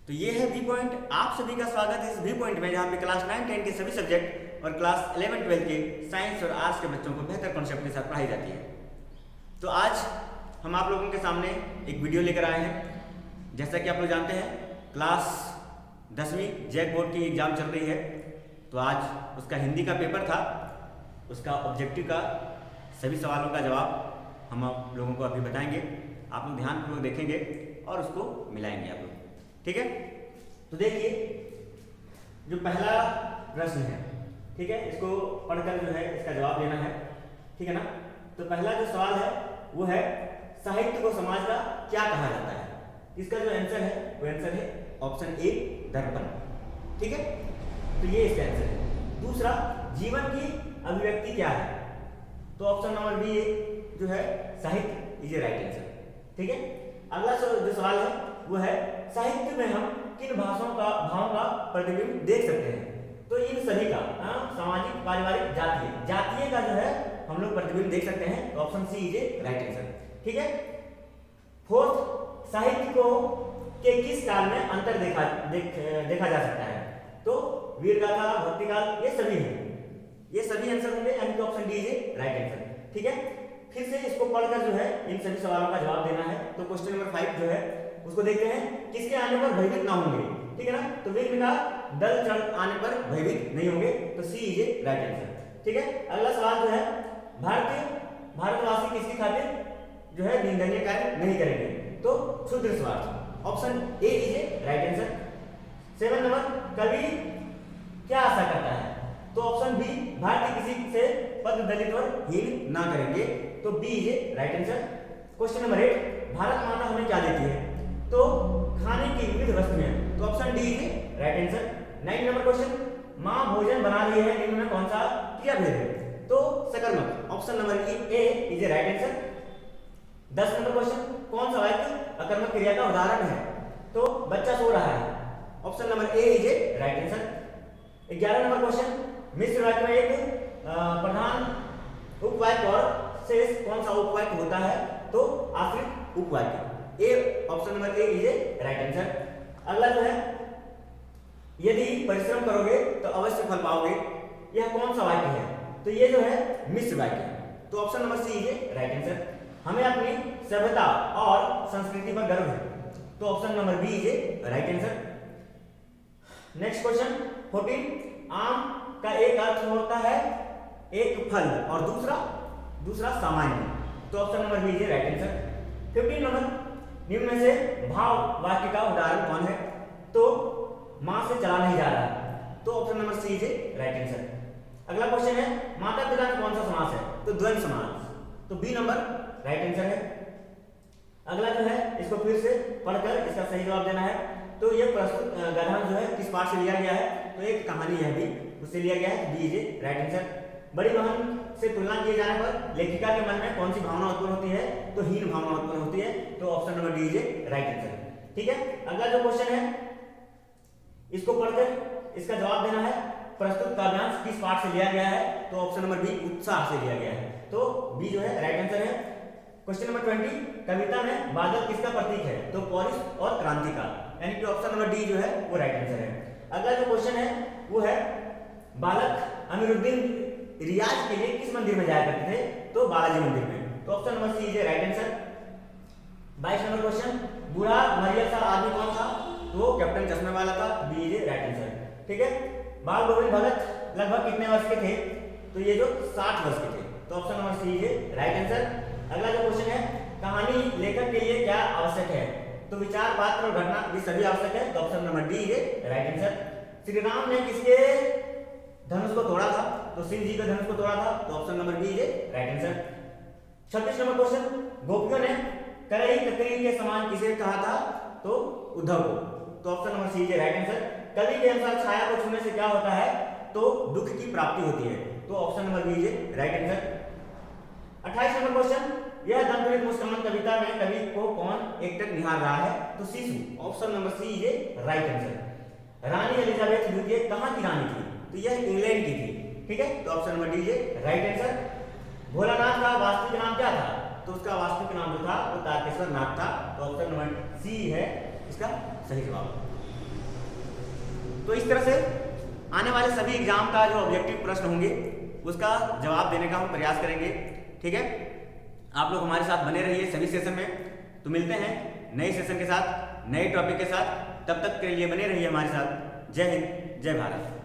तो ये है वी पॉइंट। आप सभी का स्वागत है इस वी पॉइंट में, जहाँ पे क्लास 9, 10 के सभी सब्जेक्ट और क्लास 11, 12 के साइंस और आर्ट्स के बच्चों को बेहतर कॉन्सेप्ट के साथ पढ़ाई जाती है। तो आज हम आप लोगों के सामने एक वीडियो लेकर आए हैं। जैसा कि आप लोग जानते हैं, क्लास 10वीं जैक बोर्ड की एग्ज़ाम चल रही है। तो आज उसका हिंदी का पेपर था, उसका ऑब्जेक्टिव का सभी सवालों का जवाब हम आप लोगों को अभी बताएंगे। आप लोग ध्यानपूर्वक देखेंगे और उसको मिलाएंगे आप लोग, ठीक है। तो देखिए, जो पहला प्रश्न है, ठीक है, इसको पढ़कर जो है इसका जवाब देना है, ठीक है ना। तो पहला जो सवाल है वो है, साहित्य को समाज का क्या कहा जाता है। इसका जो आंसर है वो आंसर है ऑप्शन ए, दर्पण, ठीक है। तो ये इसका आंसर है। दूसरा, जीवन की अभिव्यक्ति क्या है। तो ऑप्शन नंबर बी जो है साहित्य इज ए राइट आंसर, ठीक है। अगला जो सवाल है वो है, साहित्य में हम किन भावों का प्रतिबिंब देख सकते हैं। तो इन सभी का सामाजिक, पारिवारिक, जातीय का जो है हम लोग प्रतिबिंब देख सकते हैं। तो option C is A right answer, ठीक है। फोर्थ, साहित्य को के किस काल में अंतर देखा जा सकता है। तो वीर गाथा, भक्ति काल, ये सभी हैं, ये सभी आंसर होंगे, यानी कि option D is a right answer, ठीक है। फिर से इसको पढ़कर जो है इन सभी सवालों का जवाब देना है। तो क्वेश्चन नंबर 5 जो है उसको देखते हैं, किसके आने पर भयभीत ना होंगे, ठीक है ना। तो वीर का दल चढ़ आने पर भयभीत नहीं होंगे। तो सी इज ए राइट आंसर, ठीक है। अगला सवाल जो है, भारतवासी किसकी खातिर जो है निंदनीय कार्य नहीं करेंगे। तो क्षुद्र स्वार्थ, option A is A right answer. 7 number, कवि क्या आशा करता है। तो ऑप्शन बी, भारतीय किसी से पद, दलित और हीन ना करेंगे। तो B is A right answer. Question number 8, Bharat माता हमें क्या देती है। तो खाने की विविध वस्तुएं। तो option D is a right answer. 9 number question, मां भोजन बना रही है, इनमें कौन सा क्रियाभेद है। तो सकर्मक, option number A is A right answer. 10 number question, कौन सा वाक्य अकर्मक क्रिया का उदाहरण है। तो बच्चा सो रहा है, option number A is A right answer. 11 number question, मिश्र वाक्य में एक प्रधान उपवाक्य और शेष कौन सा उपवाक्य होता है। तो आश्रित उपवाक्य, A, option number A is A right answer. अगला जो है, यदि परिश्रम करोगे तो अवश्य फल पाओगे, यह कौन सा वाक्य है। तो ये जो है मिश्र वाक्य है। तो option number C is A right answer. हमें अपनी सभ्यता और संस्कृति पर गर्व है। तो option number B is A right answer. Next question 14, आम का एक अर्थ होता है एक फल और दूसरा सामान्य। तो option number B is A right answer. 15 number, निम्न में से भाव वाक्य का उदाहरण कौन है। तो मां से चला नहीं जा रहा। तो option number C is A right answer. अगला क्वेश्चन है, माता पिता में कौन सा समास है। तो द्वंद्व समास। तो बी नंबर राइट आंसर है। अगला जो है, इसको फिर से पढ़कर इसका सही जवाब देना है। तो ये प्रस्तुत गद्यांश जो है किस पाठ से लिया गया है। तो एक कहानी है भी, उससे लिया गया है। B is A right answer. बड़ी बहन से तुलना किए जाने पर लेखिका के मन में कौन सी भावना उत्पन्न होती है। तो हीन भावना उत्पन्न होती है। तो option number D is a right answer, ठीक है। अगला जो क्वेश्चन है, इसको पढ़कर इसका जवाब देना है। प्रस्तुत काव्यांश किस पाठ से लिया गया है। तो ऑप्शन नंबर बी, उत्साह से लिया गया है। तो बी जो है राइट आंसर है। क्वेश्चन नंबर 20, कविता में बादल किसका प्रतीक है। तो पौरुष और क्रांति का, यानी कि ऑप्शन नंबर डी जो है वो राइट आंसर है। अगला जो क्वेश्चन है वो है, बालक अमीरुद्दीन रियाज के लिए किस मंदिर में जाया करते थे। तो बालाजी मंदिर में। तो option number C is A right answer. 22 number question, बूढ़ा मरियल सा आदमी कौन था। तो कैप्टन चश्मे वाला था। B is A right answer, ठीक है। बाल गोविंद भगत लगभग कितने वर्ष के थे। तो ये जो 60 वर्ष के थे। तो option number C is A right answer. अगला जो क्वेश्चन है, कहानी लेखक के लिए क्या आवश्यक है। तो विचार, पात्र और घटना, ये सभी आवश्यक है। तो option number D is a right answer. Shri Ram ने किसके धनुष को तोड़ा था। तो शिव जी के धनुष को तोड़ा था। तो option number B is A right answer. 26 number question, गोपियों ने करई ककरी के समान किसे कहा था। तो उद्धव को। तो option number C is A right answer. कवि के अनुसार छाया को छूने से क्या होता है। तो दुख की प्राप्ति होती है। तो option number B is A right answer. 28 number question, यह दंतुलित मुस्कान कविता में कवि को कौन एकटक निहार रहा है। तो शिशु, option number C is A right answer. रानी एलिजाबेथ द्वितीय कहाँ की रानी थी। तो यह इंग्लैंड की थी, ठीक है। तो option number D is a right answer. Bholanath का वास्तविक नाम क्या था। तो उसका वास्तविक नाम जो था वो तारकेश्वर नाथ था। तो ऑप्शन नंबर सी है इसका सही जवाब। तो इस तरह से आने वाले सभी एग्जाम का जो ऑब्जेक्टिव प्रश्न होंगे उसका जवाब देने का हम प्रयास करेंगे। ठीक है, आप लोग हमारे साथ बने रहिए सभी सेशन में। तो मिलते हैं नए सेशन के साथ, नए टॉपिक के साथ। तब तक के लिए बने रहिए हमारे साथ। जय हिंद, जय भारत।